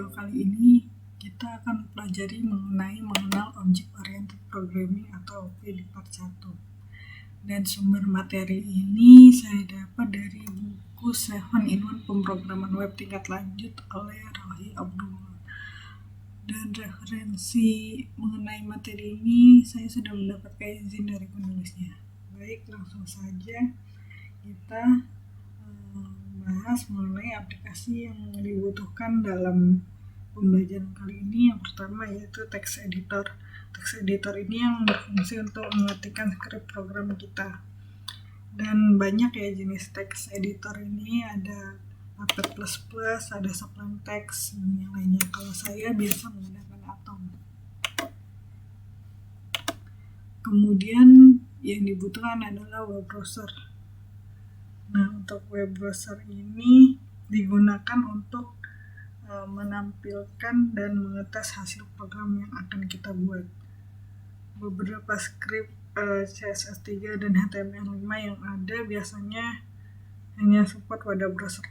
video kali ini kita akan pelajari mengenal Object Oriented Programming atau OP di part 1. Dan sumber materi ini saya dapat dari buku 7-in-1 Pemrograman Web Tingkat Lanjut oleh Rohi Abdullah. Dan referensi mengenai materi ini saya sudah mendapatkan izin dari penulisnya. Baik, langsung saja kita bahas mengenai aplikasi yang dibutuhkan dalam pembelajaran kali ini. Yang pertama yaitu text editor. Text editor ini yang berfungsi untuk mengetikkan skrip program kita. Dan banyak ya jenis text editor ini, ada Puppet++, ada Sublime Text, dan yang lainnya. Kalau saya biasa menggunakan Atom. Kemudian yang dibutuhkan adalah web browser. Nah, untuk web browser ini digunakan untuk menampilkan dan mengetes hasil program yang akan kita buat. Beberapa skrip CSS3 dan HTML5 yang ada biasanya hanya support pada browser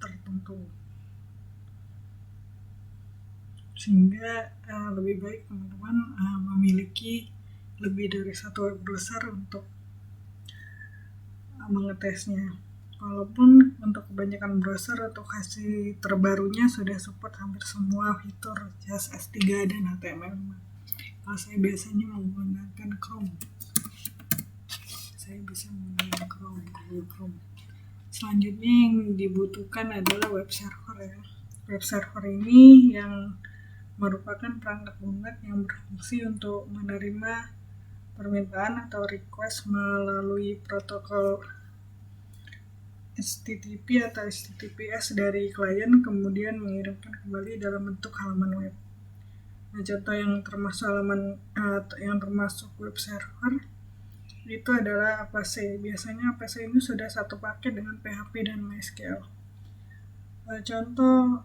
tertentu. Sehingga lebih baik teman-teman memiliki lebih dari satu web browser untuk mengetesnya. Walaupun untuk kebanyakan browser untuk hasil terbarunya sudah support hampir semua fitur CSS3 dan HTML5. Kalau saya biasanya menggunakan Chrome. Google Chrome. Selanjutnya yang dibutuhkan adalah web server ya. Web server ini yang merupakan perangkat lunak yang berfungsi untuk menerima permintaan atau request melalui protokol HTTP atau HTTPS dari klien, kemudian mengirimkan kembali dalam bentuk halaman web. Nah, contoh yang termasuk web server itu adalah Apache. Biasanya Apache ini sudah satu paket dengan PHP dan MySQL. Contoh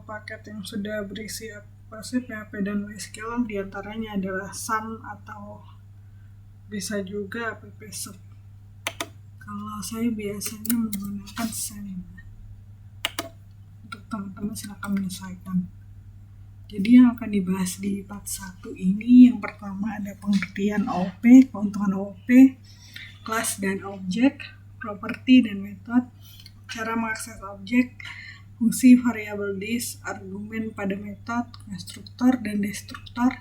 paket yang sudah berisi Apache, PHP, dan MySQL diantaranya adalah Sun atau bisa juga AppSec. Kalau saya biasanya menggunakan Sun. Untuk teman-teman silakan menyesuaikan. Jadi yang akan dibahas di part 1 ini, yang pertama ada pengertian OP, keuntungan OP, kelas dan objek, properti dan metode, cara mengakses objek, fungsi variabel dis, argumen pada metode, konstruktor dan destruktor,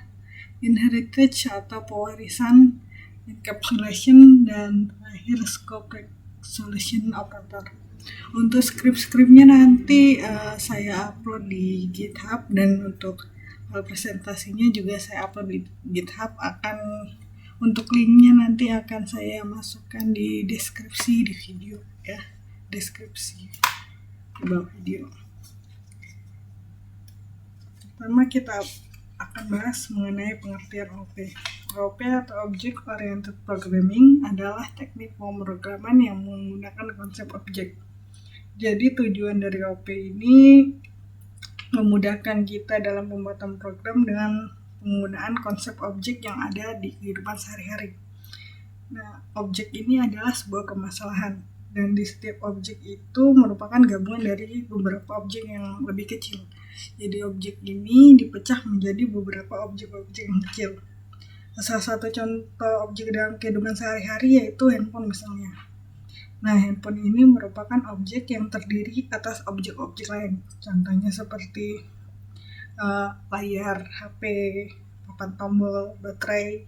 inheritance atau pewarisan, encapsulation, dan terakhir scope resolution operator. Untuk skrip-skripnya nanti saya upload di GitHub, dan untuk presentasinya juga saya upload di GitHub. Untuk linknya nanti akan saya masukkan di deskripsi di video ya, deskripsi di bawah video. Pertama kita akan bahas mengenai pengertian OP. OP atau Object Oriented Programming adalah teknik pemrograman yang menggunakan konsep objek. Jadi tujuan dari OP ini memudahkan kita dalam pembuatan program dengan penggunaan konsep objek yang ada di kehidupan sehari-hari. Nah, objek ini adalah sebuah permasalahan, dan di setiap objek itu merupakan gabungan dari beberapa objek yang lebih kecil. Jadi objek ini dipecah menjadi beberapa objek-objek yang kecil. Salah satu contoh objek dalam kehidupan sehari-hari yaitu handphone misalnya. Nah, handphone ini merupakan objek yang terdiri atas objek-objek lain. Contohnya seperti layar HP, papan tombol, baterai,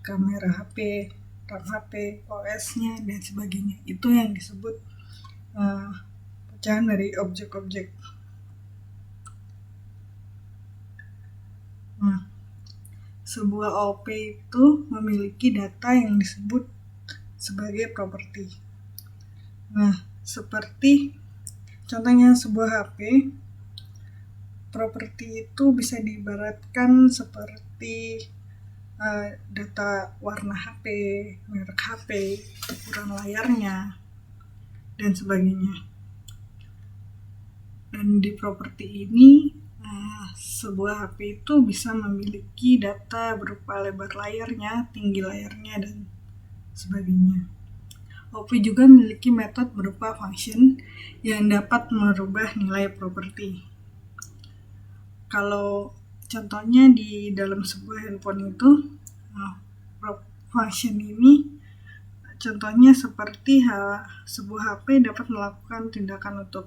kamera HP, RAM HP, OS-nya, dan sebagainya. Itu yang disebut pecahan dari objek-objek. Nah, sebuah OP itu memiliki data yang disebut sebagai properti. Nah, seperti contohnya sebuah HP, properti itu bisa diibaratkan seperti data warna HP, merek HP, ukuran layarnya, dan sebagainya. Dan di properti ini sebuah HP itu bisa memiliki data berupa lebar layarnya, tinggi layarnya, dan sebagainya. OP juga memiliki metode berupa function yang dapat merubah nilai properti. Kalau contohnya di dalam sebuah handphone itu, function ini contohnya seperti sebuah HP dapat melakukan tindakan untuk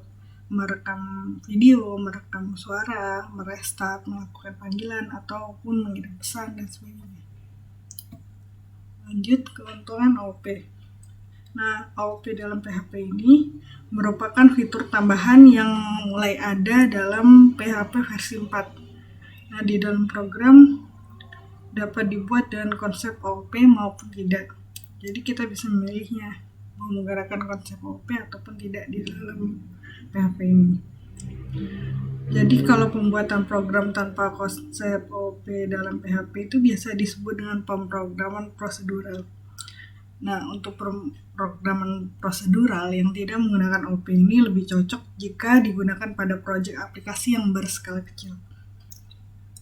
merekam video, merekam suara, merestart, melakukan panggilan, ataupun mengirim pesan, dan sebagainya. Lanjut, keuntungan AOP. Nah, AOP dalam PHP ini merupakan fitur tambahan yang mulai ada dalam PHP versi 4. Nah, di dalam program dapat dibuat dengan konsep AOP maupun tidak. Jadi kita bisa memilihnya, mau menggunakan konsep AOP ataupun tidak di dalam PHP ini. Jadi kalau pembuatan program tanpa konsep AOP dalam PHP itu biasa disebut dengan pemrograman prosedural. Nah, untuk pemrograman prosedural yang tidak menggunakan AOP ini lebih cocok jika digunakan pada proyek aplikasi yang berskala kecil.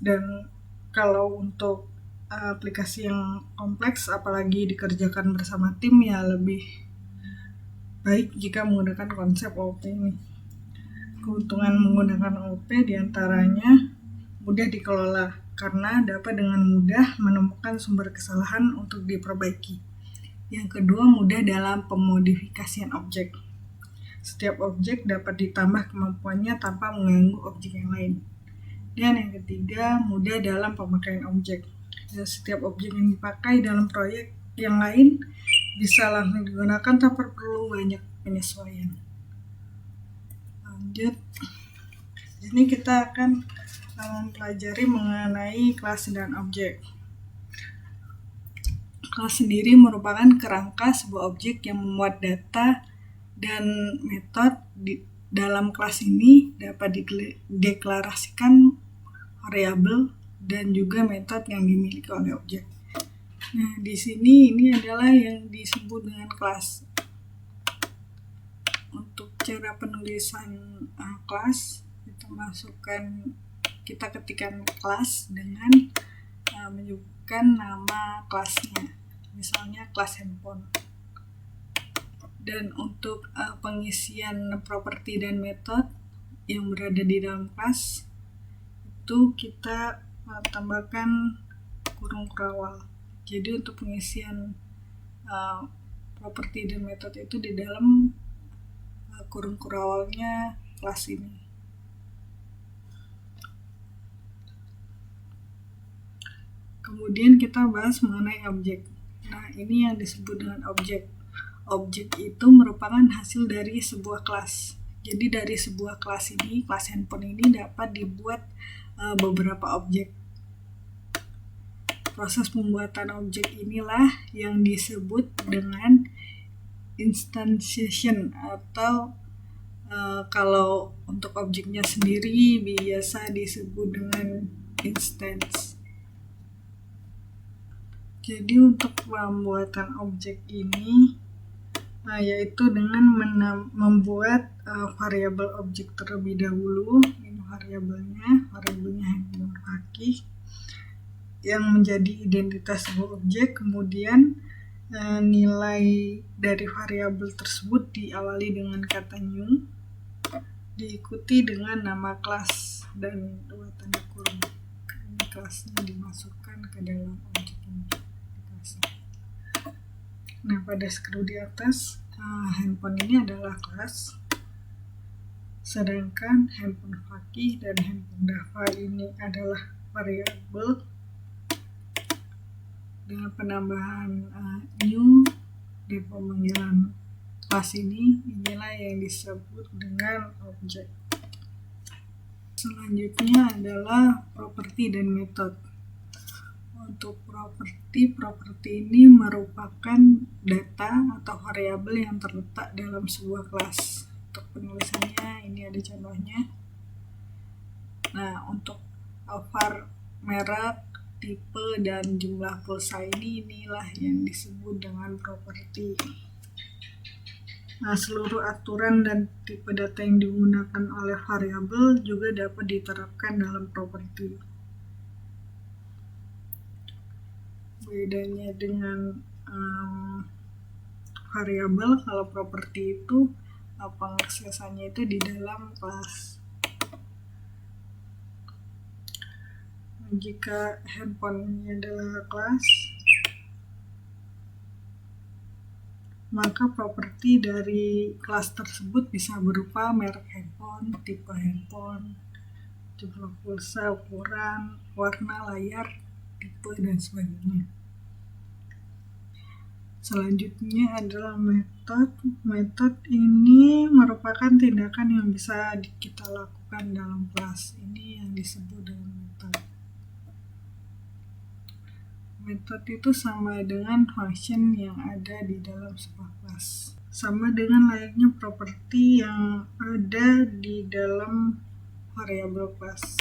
Dan kalau untuk aplikasi yang kompleks, apalagi dikerjakan bersama tim, ya lebih baik jika menggunakan konsep AOP ini. Keuntungan menggunakan AOP diantaranya mudah dikelola, karena dapat dengan mudah menemukan sumber kesalahan untuk diperbaiki. Yang kedua, mudah dalam pemodifikasian objek. Setiap objek dapat ditambah kemampuannya tanpa mengganggu objek yang lain. Dan yang ketiga, mudah dalam pemakaian objek. Setiap objek yang dipakai dalam proyek yang lain bisa langsung digunakan tanpa perlu banyak penyesuaian. Lanjut, ini kita akan mempelajari mengenai kelas dan objek. Kelas sendiri merupakan kerangka sebuah objek yang memuat data dan metode. Dalam kelas ini dapat dideklarasikan variabel dan juga metode yang dimiliki oleh objek. Nah, di sini ini adalah yang disebut dengan kelas. Untuk cara penulisan kelas, kita ketikkan kelas dengan menyebutkan nama kelasnya, misalnya kelas handphone. Dan untuk pengisian properti dan metode yang berada di dalam kelas itu kita tambahkan kurung kerawal. Jadi untuk pengisian properti dan metode itu di dalam kurung kerawalnya kelas ini. Kemudian kita bahas mengenai objek. Nah, ini yang disebut dengan objek. Objek itu merupakan hasil dari sebuah kelas. Jadi dari sebuah kelas ini, kelas handphone ini dapat dibuat beberapa objek. Proses pembuatan objek inilah yang disebut dengan instantiation, atau kalau untuk objeknya sendiri biasa disebut dengan instance. Jadi untuk pembuatan objek ini yaitu dengan membuat variabel objek terlebih dahulu. Ini variabelnya handphone kaki yang menjadi identitas sebuah objek. Kemudian nilai dari variabel tersebut diawali dengan kata new, diikuti dengan nama kelas dan dua tanda kurung. Ini kelasnya dimasukkan ke dalam objek ini. Nah, pada screw di atas, handphone ini adalah kelas, sedangkan handphone kaki dan handphone Dava ini adalah variabel. Dengan penambahan new dan pemanggilan kelas ini, inilah yang disebut dengan objek. Selanjutnya adalah properti dan metode. Untuk properti ini merupakan data atau variabel yang terletak dalam sebuah kelas. Untuk penulisannya ini ada contohnya. Nah, untuk var, merek, tipe, dan jumlah pulsa inilah yang disebut dengan properti. Nah, seluruh aturan dan tipe data yang digunakan oleh variabel juga dapat diterapkan dalam properti. Bedanya dengan variabel, kalau properti itu pengaksesannya itu di dalam kelas. Jika handphone ini adalah kelas, maka properti dari kelas tersebut bisa berupa merek handphone, tipe handphone, jumlah pulsa, ukuran, warna layar, tipe, dan sebagainya. Selanjutnya adalah metode. Metode ini merupakan tindakan yang bisa kita lakukan dalam kelas. Ini yang disebut dengan metode. Metode itu sama dengan function yang ada di dalam sebuah kelas. Sama dengan layaknya properti yang ada di dalam variabel kelas.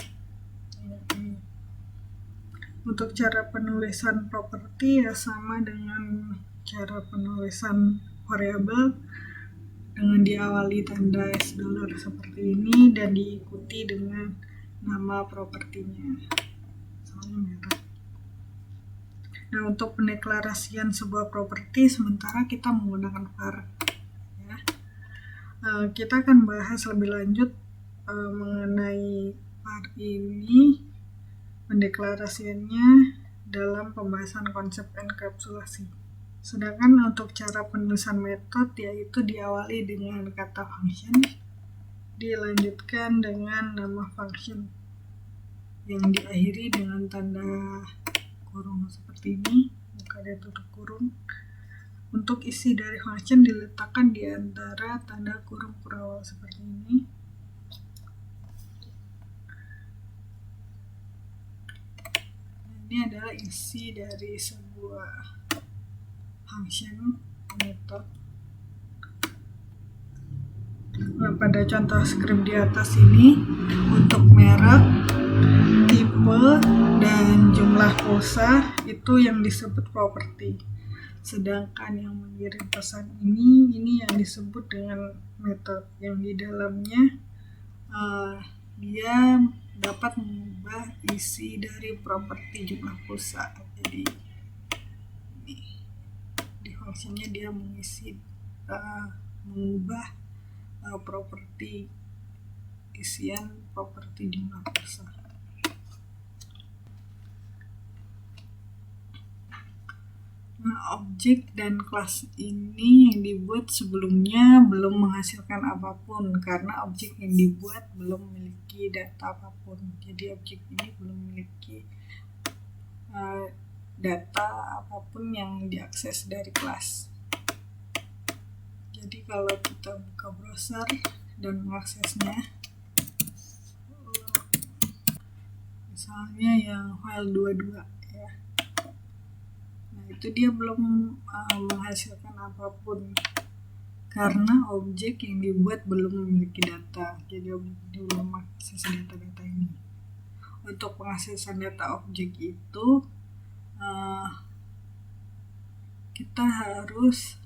Untuk cara penulisan properti ya sama dengan cara penulisan variabel, dengan diawali tanda $, seperti ini dan diikuti dengan nama propertinya. Misalnya merek. Nah, untuk pendeklarasian sebuah properti sementara kita menggunakan var. Ya. Kita akan bahas lebih lanjut mengenai var ini, pendeklarasiannya dalam pembahasan konsep enkapsulasi. Sedangkan untuk cara penulisan metode yaitu diawali dengan kata function, dilanjutkan dengan nama function yang diakhiri dengan tanda kurung seperti ini, maka ada tutup kurung. Untuk isi dari function diletakkan di antara tanda kurung kurawal seperti ini. Ini adalah isi dari sebuah function method. Nah, pada contoh skrip di atas ini, untuk merek, tipe, dan jumlah pulsa itu yang disebut properti. Sedangkan yang mengirim pesan ini yang disebut dengan metode, yang di dalamnya dia dapat mengubah isi dari properti jumlah pulsa. Jadi di fungsinya dia mengubah properti isian properti jumlah pulsa. Nah, objek dan kelas ini yang dibuat sebelumnya belum menghasilkan apapun karena objek yang dibuat belum memiliki data apapun. Jadi objek ini belum memiliki data apapun yang diakses dari kelas. Jadi kalau kita buka browser dan mengaksesnya, misalnya yang file 22 ya, nah itu dia belum menghasilkan apapun karena objek yang dibuat belum memiliki data. Jadi objek ini belum mengakses data-data ini. Untuk pengaksesan data objek itu kita harus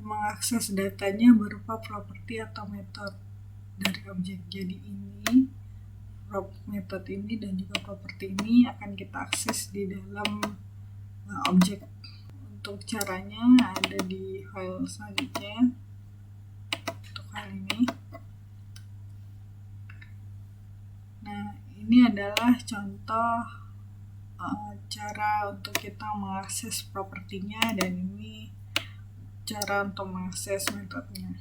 mengakses datanya berupa properti atau metode dari objek. Jadi ini metode ini dan juga properti ini akan kita akses di dalam objek. Untuk caranya ada di file selanjutnya. Untuk hal ini, nah ini adalah contoh cara untuk kita mengakses propertinya, dan ini cara untuk mengakses metodenya.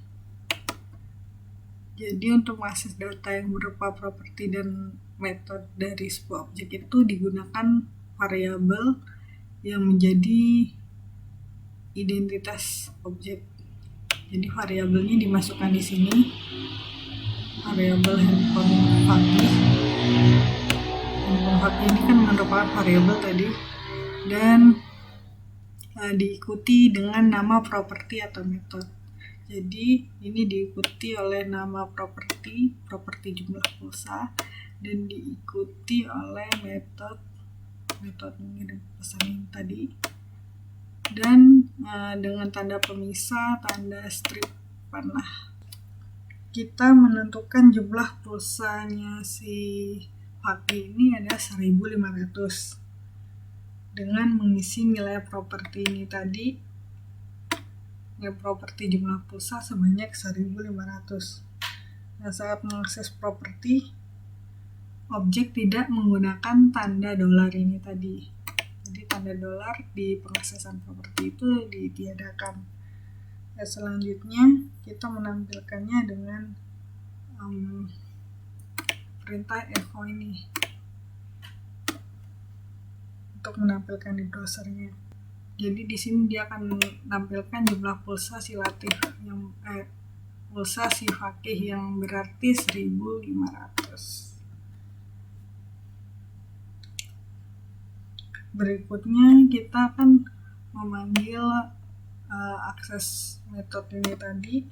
Jadi untuk mengakses data yang berupa properti dan metode dari sebuah objek itu digunakan variabel yang menjadi identitas objek. Jadi variabelnya dimasukkan di sini, variabel handphone Fakih. Handphone Fakih ini kan merupakan variabel tadi, dan diikuti dengan nama properti atau metode. Jadi ini diikuti oleh nama properti jumlah pulsa, dan diikuti oleh metode mengirim pesan ini tadi, dan dengan tanda pemisah, tanda strip panah. Kita menentukan jumlah pulsanya si Fakih ini ada 1500 dengan mengisi nilai properti ini tadi, nilai properti jumlah pulsa sebanyak 1500. Nah, saat mengakses properti objek tidak menggunakan tanda dolar ini tadi. Jadi tanda dolar di pengaksesan properti itu ditiadakan. Nah, selanjutnya kita menampilkannya dengan perintah echo ini untuk menampilkan di browsernya. Jadi di sini dia akan menampilkan jumlah pulsa si Latif yang pulsa si Fakih yang berarti 1.500. Berikutnya kita akan memanggil akses metode ini tadi,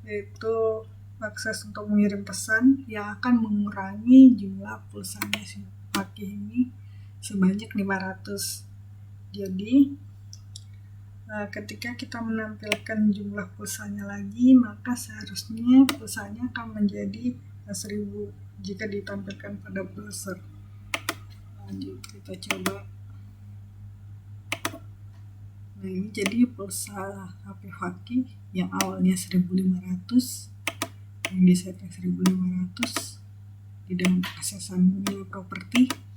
yaitu akses untuk mengirim pesan yang akan mengurangi jumlah pulsanya si Fakih ini sebanyak 500. Jadi ketika kita menampilkan jumlah pulsanya lagi, maka seharusnya pulsanya akan menjadi 1000 jika ditampilkan pada browser. Lanjut kita coba. Nah, ini jadi pulsa HP Fakih yang awalnya 1.500 yang disetting 1.500 di dalam aksesan nilai properti.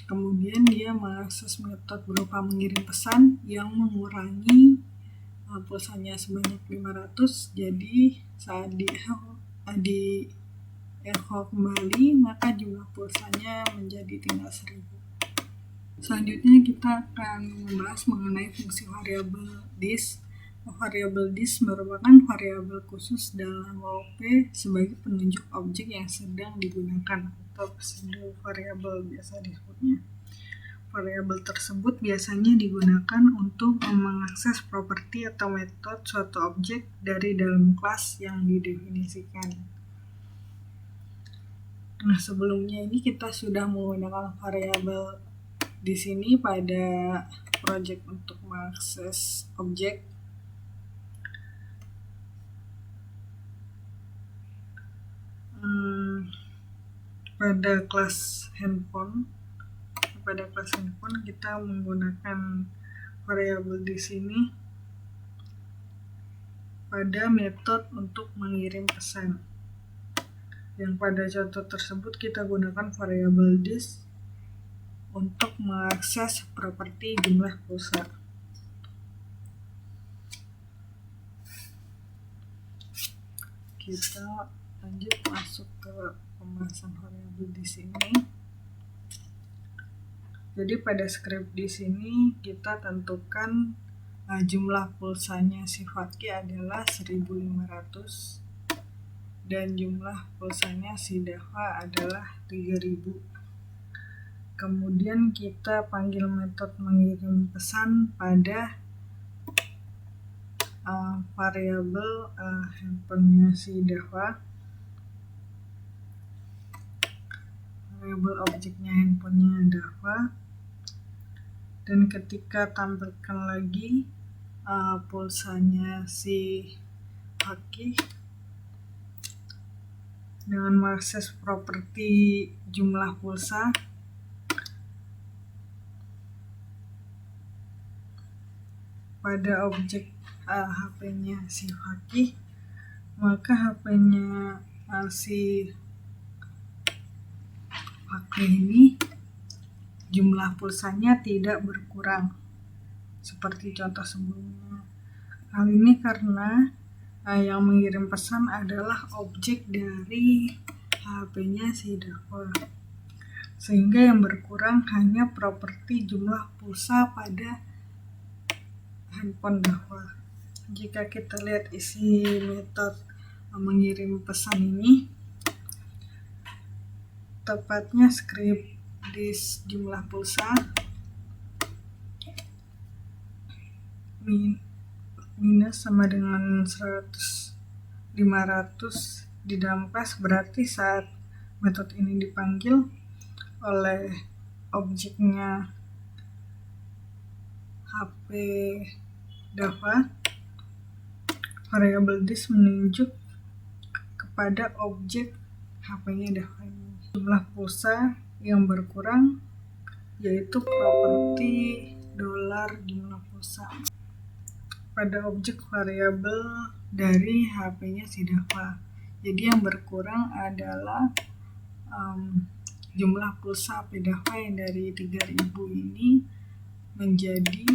Kemudian dia mengakses metode berupa mengirim pesan yang mengurangi pulsanya sebanyak 500. Jadi saat di echo kembali, maka jumlah pulsanya menjadi tinggal 1000. Selanjutnya kita akan membahas mengenai fungsi variabel dis. Variabel dis merupakan variabel khusus dalam OOP sebagai penunjuk objek yang sedang digunakan, atau pseudo variabel biasa disebutnya. Variabel tersebut biasanya digunakan untuk mengakses properti atau metode suatu objek dari dalam kelas yang didefinisikan. Nah, sebelumnya ini kita sudah menggunakan variabel di sini pada project untuk mengakses objek. Pada kelas handphone kita menggunakan variabel di sini pada metode untuk mengirim pesan. Yang pada contoh tersebut kita gunakan variabel dis untuk mengakses properti jumlah pulsa. Kita lanjut masuk ke pembahasan variabel di sini. Jadi pada script di sini kita tentukan jumlah pulsanya si Fakih adalah 1.500 dan jumlah pulsanya si Dava adalah 3.000. Kemudian kita panggil metode mengirim pesan pada variabel handphonenya si Dava. Variabel objeknya handphonenya Dava. Dan ketika tampilkan lagi pulsanya si Fakih dengan mengakses properti jumlah pulsa, pada objek HP-nya si Fakih, maka HP-nya si Fakih ini jumlah pulsanya tidak berkurang seperti contoh sebelumnya. Hal ini karena yang mengirim pesan adalah objek dari HP-nya si Dava, sehingga yang berkurang hanya properti jumlah pulsa pada handphone Dava. Jika kita lihat isi metode mengirim pesan ini, tepatnya script dis jumlah pulsa minus sama dengan 500 di dalam kelas, berarti saat metode ini dipanggil oleh objeknya HP Dava, variabel dis menunjuk kepada objek HP-nya Dava ini. Jumlah pulsa yang berkurang yaitu properti dolar jumlah pulsa. pada objek variabel dari HP-nya si Dava. Jadi yang berkurang adalah jumlah pulsa HP Dava yang dari 3.000 ini menjadi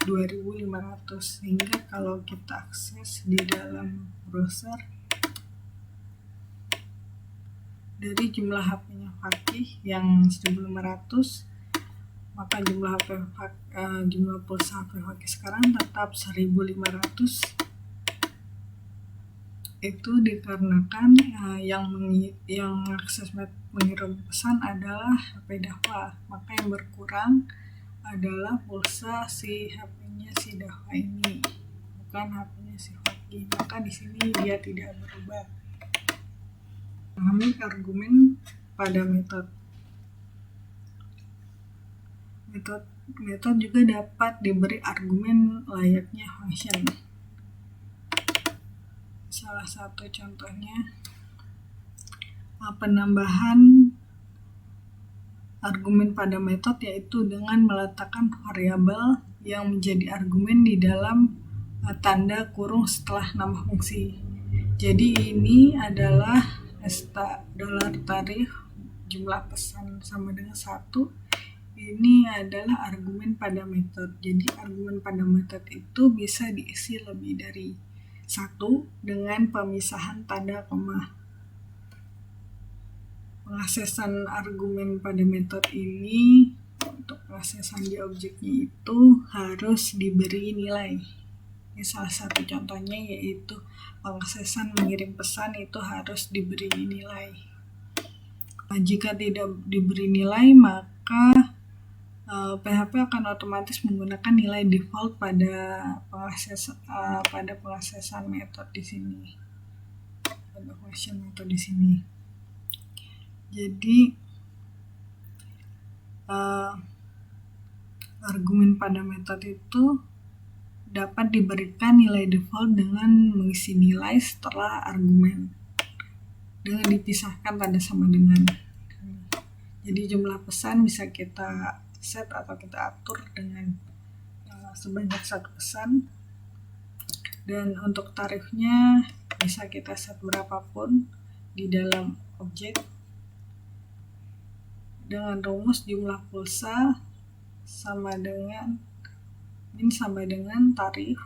2.500, sehingga kalau kita akses di dalam browser dari jumlah HP-nya Fakih yang 1.500, maka jumlah pulsa HP Fakih sekarang tetap 1.500. Itu dikarenakan yang mengakses mengirim pesan adalah HP Dava, maka yang berkurang adalah pulsa si HP-nya si Dava ini, bukan HP-nya si Fakih. Maka di sini dia tidak berubah. Pahami argumen pada metode. Metode juga dapat diberi argumen layaknya function. Salah satu contohnya penambahan argumen pada metode, yaitu dengan meletakkan variabel yang menjadi argumen di dalam tanda kurung setelah nama fungsi. Jadi ini adalah $tarif jumlah pesan sama dengan 1. Ini adalah argumen pada metode. Jadi argumen pada metode itu bisa diisi lebih dari 1 dengan pemisahan tanda koma. Pengaksesan argumen pada metode ini, untuk pengaksesan di objeknya itu harus diberi nilai. Ini salah satu contohnya, yaitu pengaksesan mengirim pesan itu harus diberi nilai. Jika tidak diberi nilai, maka PHP akan otomatis menggunakan nilai default pada pengaksesan metode di sini, pada function metode di sini. Jadi argumen pada metode itu dapat diberikan nilai default dengan mengisi nilai setelah argumen dengan dipisahkan tanda sama dengan. Jadi jumlah pesan bisa kita set atau kita atur dengan sebanyak 1 pesan, dan untuk tarifnya bisa kita set berapapun di dalam objek dengan rumus jumlah pulsa sama dengan tarif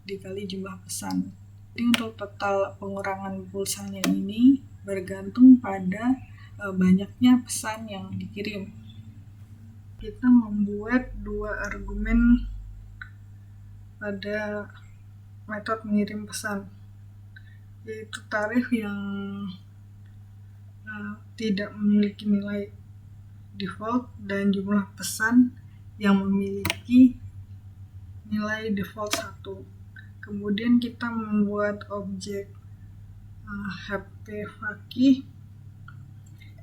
dikali jumlah pesan. Jadi untuk total pengurangan pulsanya ini bergantung pada banyaknya pesan yang dikirim. Kita membuat 2 argumen pada metode mengirim pesan, yaitu tarif yang tidak memiliki nilai default dan jumlah pesan yang memiliki nilai default 1. Kemudian kita membuat objek HP Fakih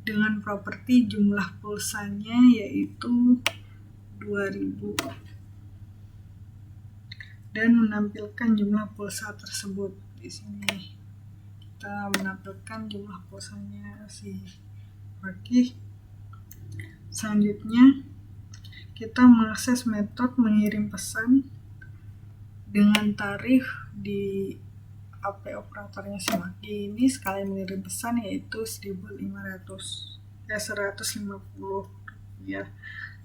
dengan properti jumlah pulsanya yaitu 2000 dan menampilkan jumlah pulsa tersebut. Di sini kita menampilkan jumlah pulsanya si Fakih. Selanjutnya kita mengakses metode mengirim pesan dengan tarif di HP operatornya si Fakih ini sekali mengirim pesan yaitu 1.500 150 ya.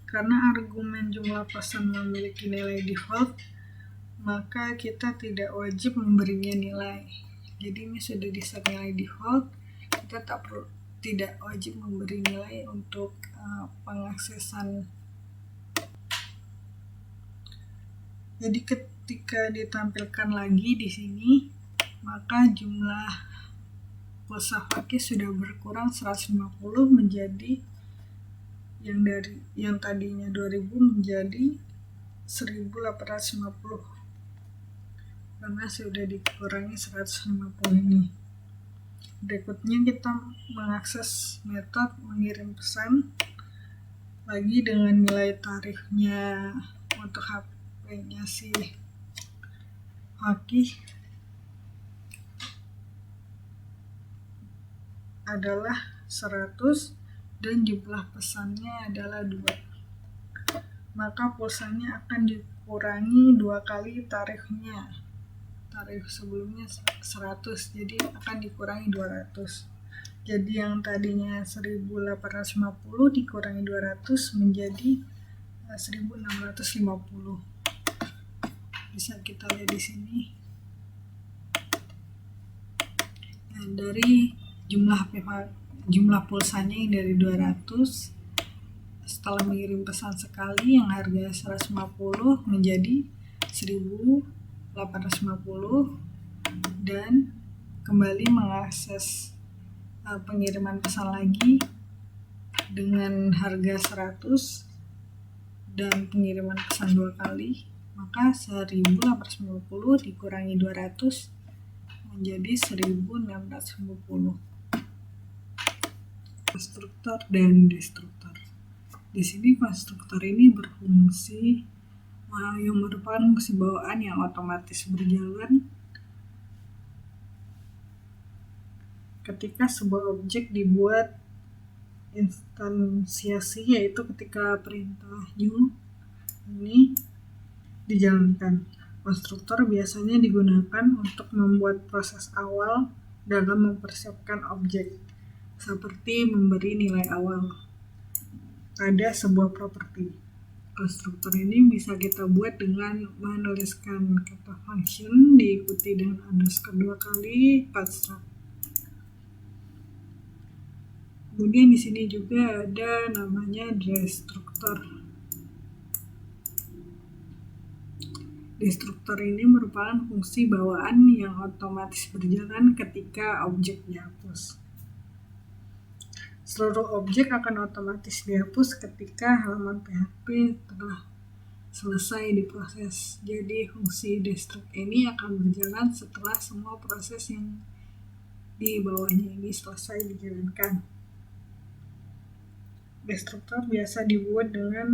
Karena argumen jumlah pesan memiliki nilai default, maka kita tidak wajib memberinya nilai. Jadi ini sudah di-set nilai default, kita tidak wajib memberi nilai untuk pengaksesan. Jadi ketika ditampilkan lagi di sini, maka jumlah pulsa Fakih sudah berkurang 150 menjadi yang tadinya 2000 menjadi 1850 karena sudah dikurangi 150 ini. Berikutnya kita mengakses metode mengirim pesan lagi dengan nilai tarifnya untuk HP-nya si Fakih adalah 100 dan jumlah pesannya adalah 2. Maka pulsanya akan kurangi 2 kali tarifnya. Tarif sebelumnya 100, jadi akan dikurangi 200. Jadi yang tadinya 1.850 dikurangi 200 menjadi 1.650. Bisa kita lihat di sini. Nah, dari jumlah pulsanya yang dari 200, setelah mengirim pesan sekali yang harga 150 menjadi 1.850 dan kembali mengakses pengiriman pesan lagi dengan harga 100 dan pengiriman pesan 2 kali, maka 1.850 dikurangi 200 menjadi 1.650. Konstruktor dan destruktor. Di sini konstruktor ini berfungsi yang merupakan fungsi bawaan yang otomatis berjalan ketika sebuah objek dibuat instansiasi, yaitu ketika perintah new ini dijalankan. Konstruktor biasanya digunakan untuk membuat proses awal dalam mempersiapkan objek, seperti memberi nilai awal pada sebuah properti. Konstruktor ini bisa kita buat dengan menuliskan kata function diikuti dengan underscore 2 kali construct. Kemudian di sini juga ada namanya destruktor. Destruktor ini merupakan fungsi bawaan yang otomatis berjalan ketika objek dihapus. Seluruh objek akan otomatis dihapus ketika halaman PHP telah selesai diproses. Jadi fungsi destruct ini akan berjalan setelah semua proses yang di bawahnya ini selesai dijalankan. Destruktor biasa dibuat dengan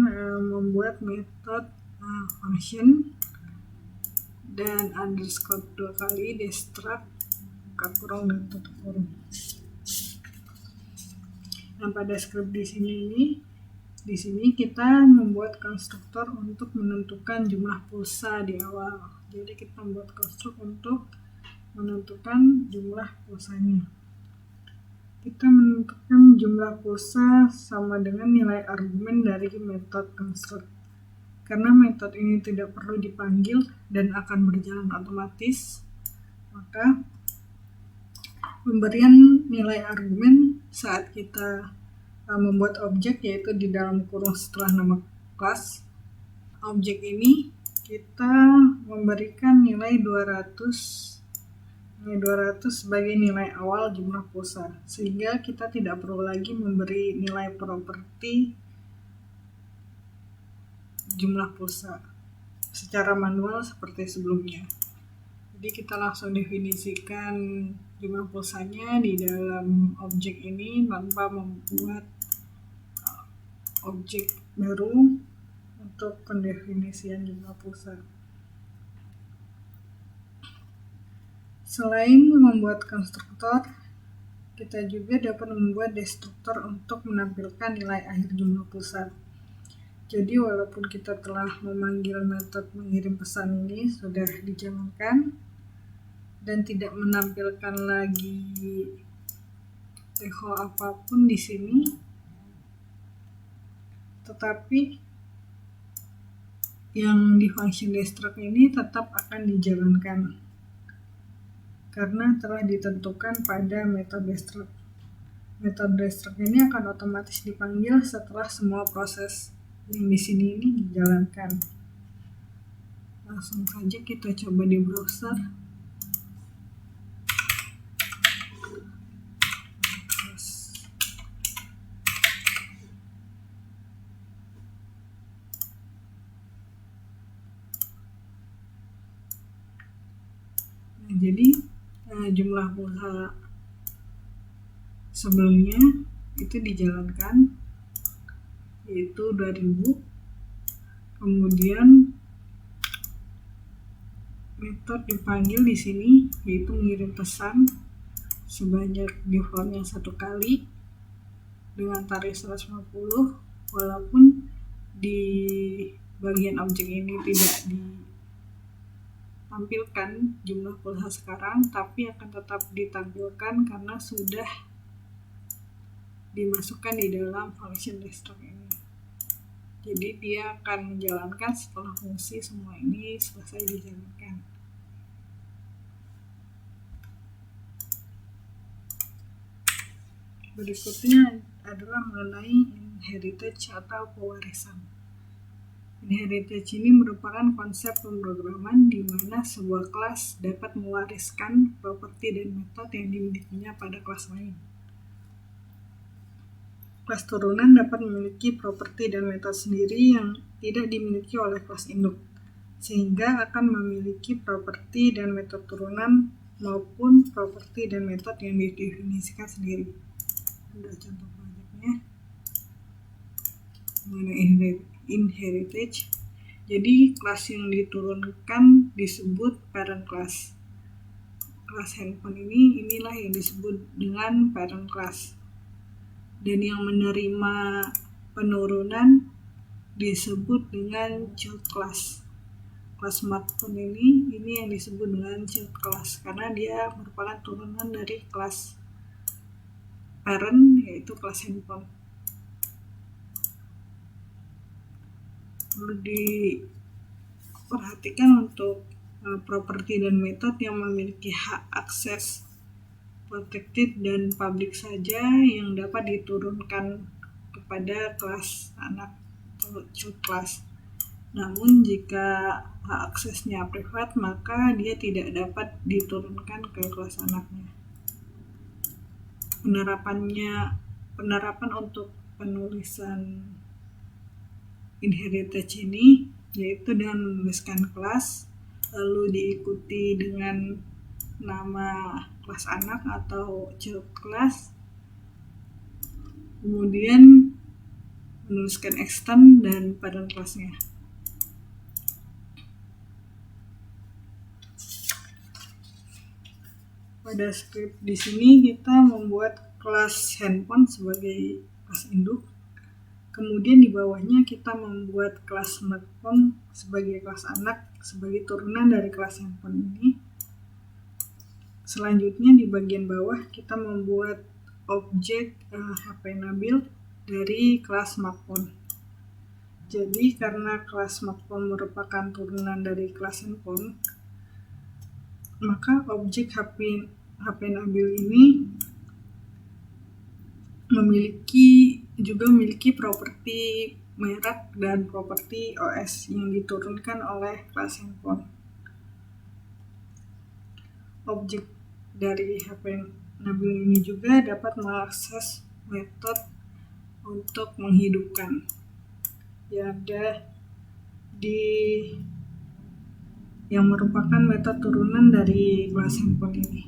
membuat metode function dan underscore 2 kali destruct buka kurung dan tutup kurung. Nah, pada script di sini kita membuat konstruktor untuk menentukan jumlah pulsa di awal. Jadi kita membuat konstruk untuk menentukan jumlah pulsanya. Kita menentukan jumlah pulsa sama dengan nilai argumen dari metode construct. Karena metode ini tidak perlu dipanggil dan akan berjalan otomatis, maka pemberian nilai argumen saat kita membuat objek, yaitu di dalam kurung setelah nama kelas. Objek ini kita memberikan nilai 200 sebagai nilai awal jumlah pulsa, sehingga kita tidak perlu lagi memberi nilai properti jumlah pulsa secara manual seperti sebelumnya. Jadi kita langsung definisikan jumlah pulsanya di dalam objek ini tanpa membuat objek baru untuk pendefinisian jumlah pulsa. Selain membuat konstruktor, kita juga dapat membuat destruktor untuk menampilkan nilai akhir jumlah pulsa. Jadi walaupun kita telah memanggil metode mengirim pesan ini sudah dijalankan dan tidak menampilkan lagi echo apapun di sini, tetapi yang di function destruct ini tetap akan dijalankan karena telah ditentukan pada metode destruct. Metode destruct ini akan otomatis dipanggil setelah semua proses yang di sini ini dijalankan. Langsung saja kita coba di browser. Nah, jadi jumlah pulsa sebelumnya itu dijalankan, yaitu 2000. Kemudian metode dipanggil di sini, yaitu mengirim pesan sebanyak defaultnya 1 kali dengan tarif 150, walaupun di bagian objek ini tidak ditampilkan jumlah pulsa sekarang, tapi akan tetap ditampilkan karena sudah dimasukkan di dalam function destruct ini. Jadi dia akan menjalankan setelah fungsi semua ini selesai dijalankan. Berikutnya adalah mengenai inheritance atau pewarisan. Inheritance ini merupakan konsep pemrograman di mana sebuah kelas dapat mewariskan properti dan metode yang dimilikinya pada kelas lain. Kelas turunan dapat memiliki properti dan metode sendiri yang tidak dimiliki oleh kelas induk, sehingga akan memiliki properti dan metode turunan maupun properti dan metode yang didefinisikan sendiri. Ada contoh proyeknya mengenai inheritance. Jadi kelas yang diturunkan disebut parent class. Kelas handphone inilah yang disebut dengan parent class. Dan yang menerima penurunan disebut dengan child class. Kelas smartphone ini yang disebut dengan child class karena dia merupakan turunan dari kelas parent, yaitu kelas handphone. Perlu diperhatikan untuk properti dan metode yang memiliki hak akses protected dan public saja yang dapat diturunkan kepada kelas anak atau child class. Namun jika hak aksesnya privat, maka dia tidak dapat diturunkan ke kelas anaknya. Penerapan untuk penulisan inheritance ini yaitu dengan menuliskan kelas, lalu diikuti dengan nama kelas anak atau child class, kemudian menuliskan extend dan parent class-nya. Pada script di sini kita membuat kelas handphone sebagai kelas induk. Kemudian di bawahnya kita membuat kelas smartphone sebagai kelas anak sebagai turunan dari kelas handphone ini. Selanjutnya di bagian bawah kita membuat objek HP Nabil dari kelas smartphone. Jadi karena kelas smartphone merupakan turunan dari kelas handphone, maka objek HP Nabil ini memiliki properti merek dan properti OS yang diturunkan oleh kelas handphone. Objek dari HP Nabil ini juga dapat mengakses metode untuk menghidupkan yang ada yang merupakan metode turunan dari kelas handphone ini.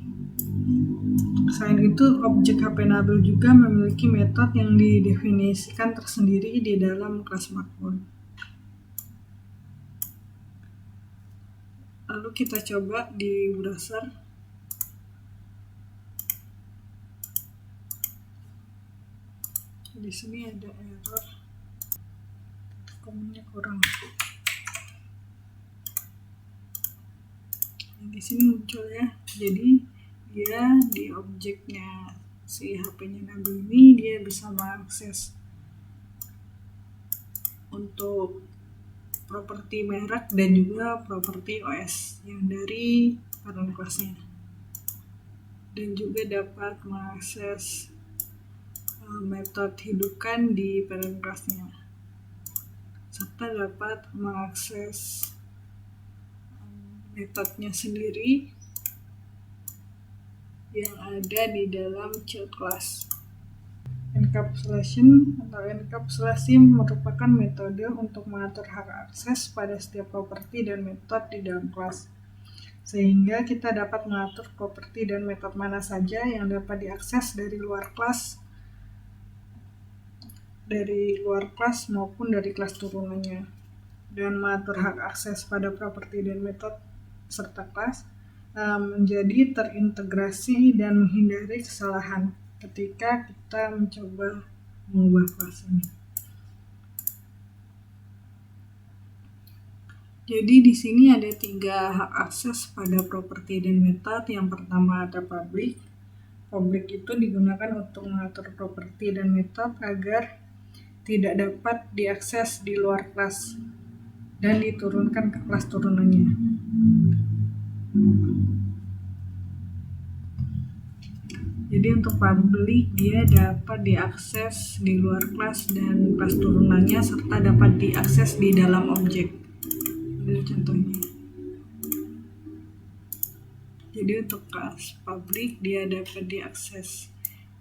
Selain itu, objek HP Nabil juga memiliki metode yang didefinisikan tersendiri di dalam kelas smartphone. Lalu kita coba di browser. Di sini ada error, komennya kurang. Di sini muncul ya. Jadi dia di objeknya si HP-nya Nabil ini dia bisa mengakses untuk properti merek dan juga properti OS yang dari parent class-nya, dan juga dapat mengakses metode hidupkan di parent class-nya, serta dapat mengakses metodenya sendiri yang ada di dalam child class. Encapsulation atau encapsulasi merupakan metode untuk mengatur hak akses pada setiap properti dan metode di dalam kelas, sehingga kita dapat mengatur properti dan metode mana saja yang dapat diakses dari luar kelas maupun dari kelas turunannya, dan mengatur hak akses pada properti dan metode serta kelas menjadi terintegrasi dan menghindari kesalahan ketika kita mencoba mengubah kelas ini. Jadi di sini ada 3 hak akses pada properti dan metode. Yang pertama ada public. Public itu digunakan untuk mengatur properti dan metode agar tidak dapat diakses di luar kelas dan diturunkan ke kelas turunannya. Jadi untuk public dia dapat diakses di luar kelas dan kelas turunannya serta dapat diakses di dalam objek. Ini contohnya. Jadi untuk kelas public dia dapat diakses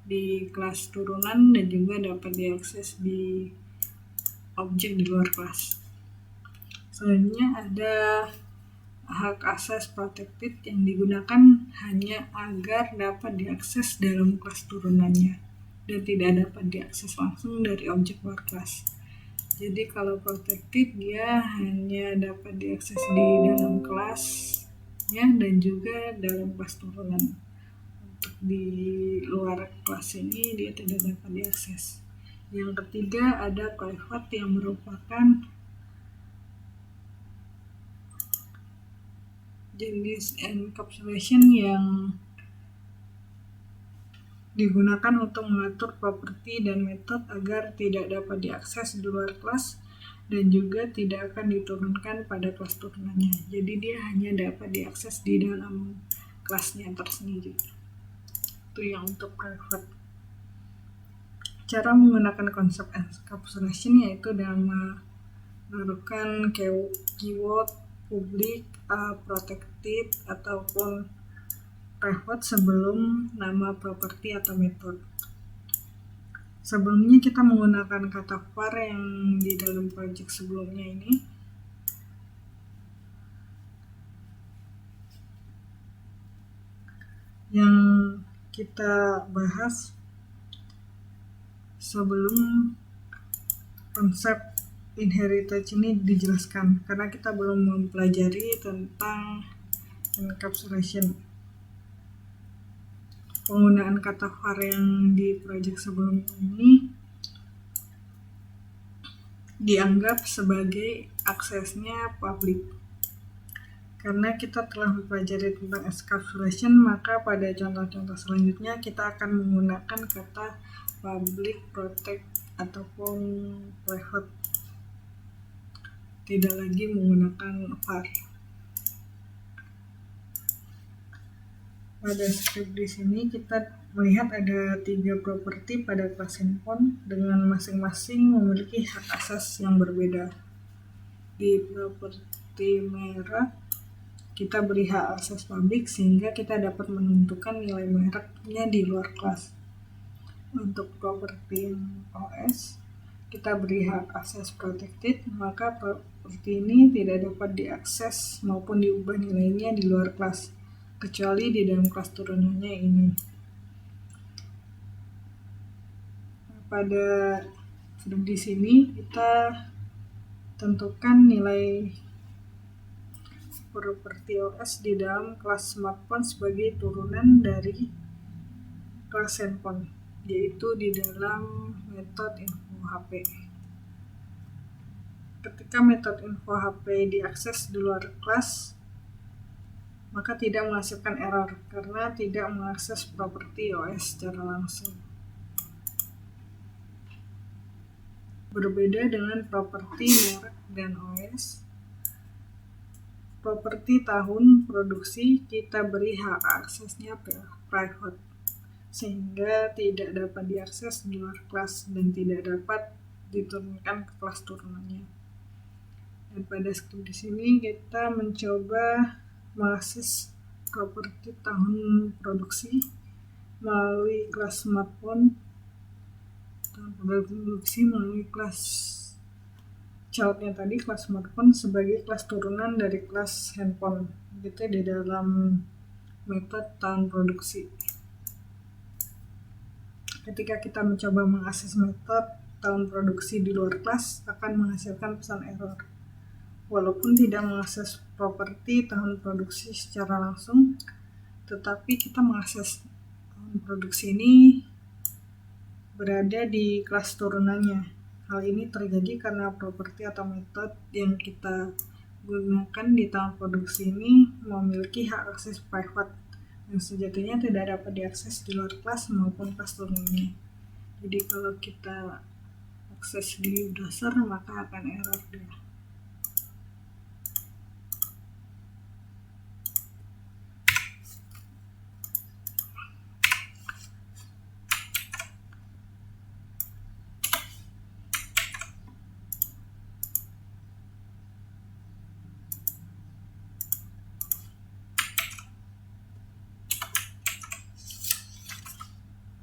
di kelas turunan dan juga dapat diakses di objek di luar kelas. Selanjutnya ada hak akses protected yang digunakan hanya agar dapat diakses dalam kelas turunannya dan tidak dapat diakses langsung dari objek luar kelas. Jadi kalau protected dia hanya dapat diakses di dalam kelasnya dan juga dalam kelas turunan. Untuk di luar kelas ini dia tidak dapat diakses. Yang ketiga ada private yang merupakan jenis encapsulation yang digunakan untuk mengatur properti dan metode agar tidak dapat diakses di luar kelas dan juga tidak akan diturunkan pada kelas turunannya. Jadi dia hanya dapat diakses di dalam kelasnya tersendiri. Itu yang untuk private. Cara menggunakan konsep encapsulation yaitu dengan menaruhkan keyword public, protected ataupun private sebelum nama properti atau metode. Sebelumnya kita menggunakan kata var yang di dalam project sebelumnya ini. Yang kita bahas sebelum konsep inheritance ini dijelaskan karena kita belum mempelajari tentang encapsulation. Penggunaan kata var yang di project sebelum ini dianggap sebagai aksesnya public. Karena kita telah mempelajari tentang encapsulation, maka pada contoh-contoh selanjutnya kita akan menggunakan kata public, protect, ataupun private. Tidak lagi menggunakan var. Pada script di sini kita melihat ada 3 properti pada kelas handphone dengan masing-masing memiliki hak akses yang berbeda. Di properti merek kita beri hak akses public sehingga kita dapat menentukan nilai mereknya di luar kelas. Untuk properti OS kita beri hak akses protected, maka properti ini tidak dapat diakses maupun diubah nilainya di luar kelas kecuali di dalam kelas turunannya ini. Pada di sini kita tentukan nilai properti OS di dalam kelas smartphone sebagai turunan dari kelas handphone, yaitu di dalam metode info HP. Ketika metode info HP diakses di luar kelas, maka tidak menghasilkan error karena tidak mengakses properti OS secara langsung. Berbeda dengan properti merek dan OS, properti tahun produksi kita beri hak aksesnya private sehingga tidak dapat diakses di luar kelas dan tidak dapat diturunkan ke kelas turunannya. Dan pada script di sini kita mencoba mengakses properti tahun produksi melalui kelas smartphone, tahun produksi melalui kelas childnya tadi, kelas smartphone sebagai kelas turunan dari kelas handphone, gitu di dalam metode tahun produksi. Ketika kita mencoba mengakses metode tahun produksi di luar kelas akan menghasilkan pesan error. Walaupun tidak mengakses properti tahun produksi secara langsung, tetapi kita mengakses tahun produksi ini berada di kelas turunannya. Hal ini terjadi karena properti atau metode yang kita gunakan di tahap produksi ini memiliki hak akses private yang sejatinya tidak dapat diakses di luar kelas maupun kelas lainnya. Jadi kalau kita akses di browser maka akan error dia.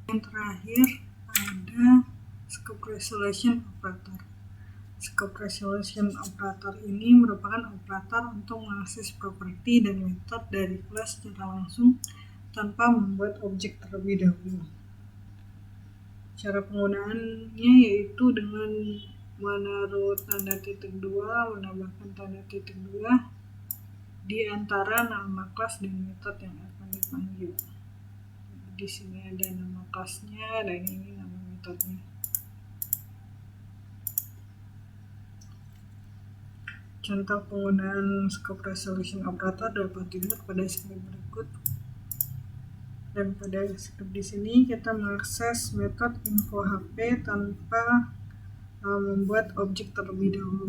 Yang terakhir ada scope resolution operator. Scope resolution operator ini merupakan operator untuk mengakses properti dan metode dari kelas secara langsung tanpa membuat objek terlebih dahulu. Cara penggunaannya yaitu dengan menaruh tanda titik 2, menambahkan tanda titik 2 di antara nama kelas dan metode yang akan dipanggil. Di sini ada nama kelasnya dan ini nama metodenya. Contoh penggunaan scope resolution operator dapat dilihat pada slide berikut. Dan pada script di sini kita mengakses metode info HP tanpa membuat objek terlebih dahulu.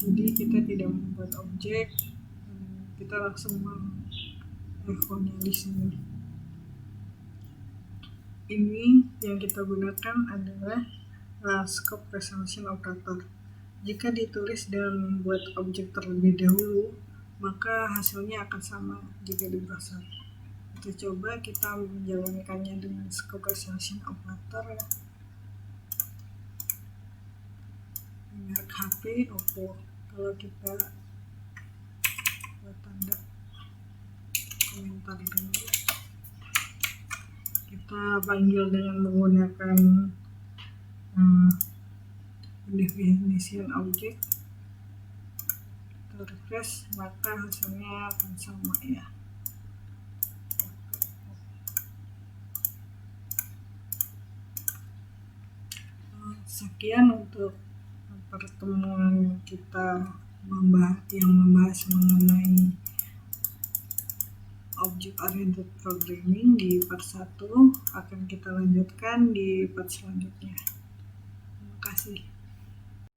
Jadi kita tidak membuat objek, kita langsung mengechonya di sini. Ini yang kita gunakan adalah scope resolution operator. Jika ditulis dengan membuat objek terlebih dahulu, maka hasilnya akan sama jika di browser. Kita coba kita menjalankannya dengan scope resolution operator ya. Merek HP Oppo. Kalau kita buat tanda komentar dulu, kita panggil dengan menggunakan definition object, kita refresh maka hasilnya akan sama ya. Sekian untuk pertemuan kita yang membahas mengenai Object Oriented Programming di part 1. Akan kita lanjutkan di part selanjutnya. Terima kasih.